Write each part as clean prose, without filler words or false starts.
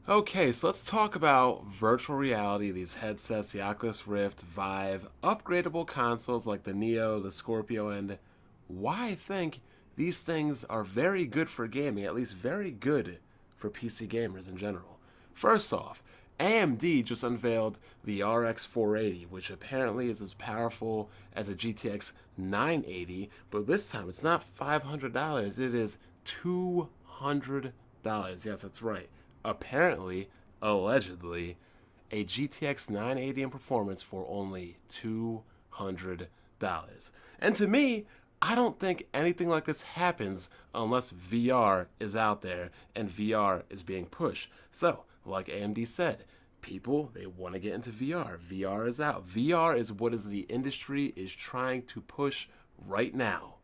Okay, so let's talk about virtual reality, these headsets, the Oculus Rift, Vive, upgradable consoles like the Neo, the Scorpio, and why I think these things are very good for gaming, at least very good for PC gamers in general. First off, AMD just unveiled the RX 480, which apparently is as powerful as a GTX 980, but this time it's not $500, it is $200. Yes, that's right. Apparently, allegedly, a GTX 980 in performance for only $200. And to me, I don't think anything like this happens unless VR is out there and VR is being pushed. So, like AMD said, people they want to get into VR. VR is out. VR is what is the industry is trying to push right now.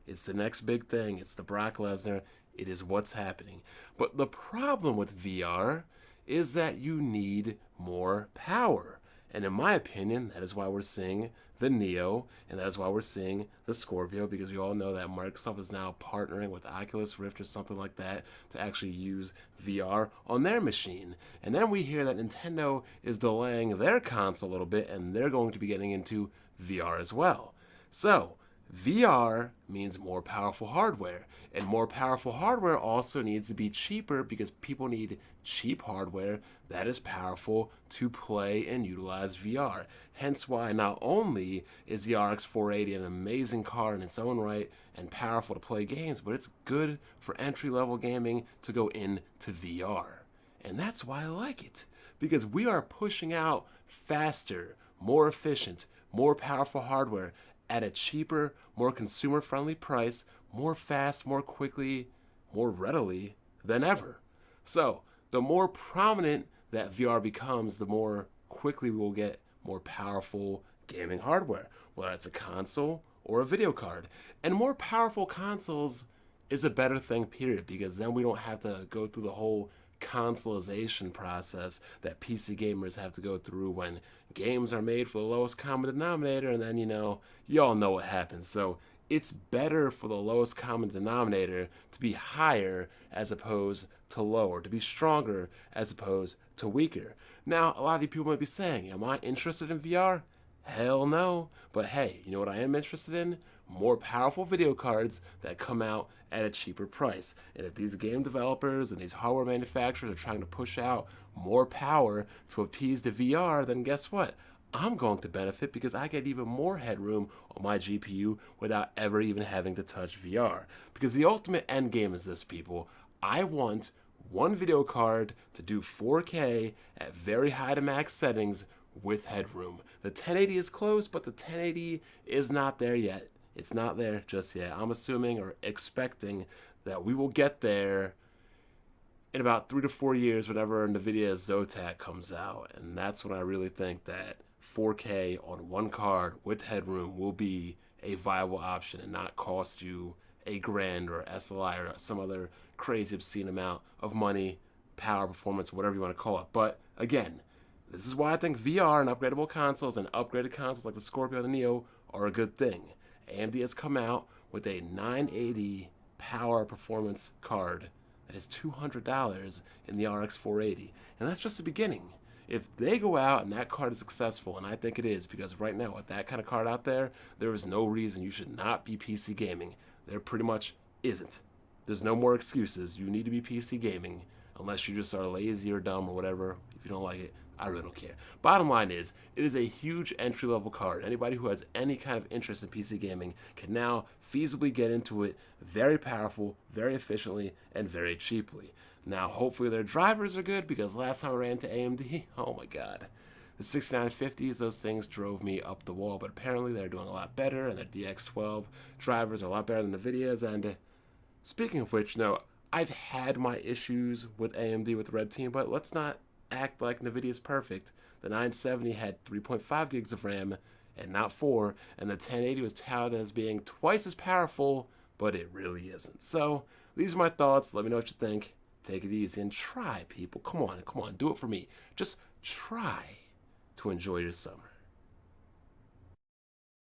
It's the next big thing. It's the Brock Lesnar. It is what's happening. But the problem with VR is that you need more power. And in my opinion, that is why we're seeing the Neo, and that is why we're seeing the Scorpio, because we all know that Microsoft is now partnering with Oculus Rift or something like that to actually use VR on their machine. And then we hear that Nintendo is delaying their console a little bit, and they're going to be getting into VR as well. So, VR means more powerful hardware, and more powerful hardware also needs to be cheaper because people need cheap hardware that is powerful to play and utilize VR. Hence why not only is the RX 480 an amazing car in its own right and powerful to play games, but it's good for entry level gaming to go into VR. And that's why I like it, because we are pushing out faster, more efficient, more powerful hardware at a cheaper, more consumer friendly price, more fast, more quickly, more readily than ever. So, the more prominent that VR becomes, the more quickly we will get more powerful gaming hardware, whether it's a console or a video card. And more powerful consoles is a better thing, period, because then we don't have to go through the whole consolization process that PC gamers have to go through when games are made for the lowest common denominator, and then, you all know what happens. So it's better for the lowest common denominator to be higher as opposed to lower, to be stronger as opposed to weaker. Now, a lot of you people might be saying, am I interested in VR? Hell no. But hey, you know what I am interested in? More powerful video cards that come out at a cheaper price. And if these game developers and these hardware manufacturers are trying to push out more power to appease the VR, then guess what? I'm going to benefit because I get even more headroom on my GPU without ever even having to touch VR. Because the ultimate end game is this, people. I want one video card to do 4K at very high to max settings with headroom. The 1080 is close, but the 1080 is not there yet. It's not there just yet. I'm assuming or expecting that we will get there in about 3 to 4 years whenever NVIDIA Zotac comes out. And that's when I really think that 4K on one card with headroom will be a viable option and not cost you a grand or SLI or some other crazy obscene amount of money, power, performance, whatever you want to call it. But again, this is why I think VR and upgradable consoles and upgraded consoles like the Scorpio and the Neo are a good thing. AMD has come out with a 980 power performance card that is $200 in the RX 480. And that's just the beginning. If they go out and that card is successful, and I think it is, because right now with that kind of card out there, there is no reason you should not be PC gaming. There pretty much isn't. There's no more excuses. You need to be PC gaming unless you just are lazy or dumb or whatever. If you don't like it, I really don't care. Bottom line is, it is a huge entry level card. Anybody who has any kind of interest in PC gaming can now feasibly get into it very powerful, very efficiently, and very cheaply. Now, hopefully their drivers are good because last time I ran into AMD, oh my god. The 6950s, those things drove me up the wall, but apparently they're doing a lot better, and their DX12 drivers are a lot better than NVIDIA's. And speaking of which, no, I've had my issues with AMD with Red Team, but let's not act like NVIDIA's perfect. The 970 had 3.5 gigs of RAM and not 4, and the 1080 was touted as being twice as powerful, but it really isn't. So, these are my thoughts. Let me know what you think. Take it easy and try, people. Come on, do it for me. Just try to enjoy your summer.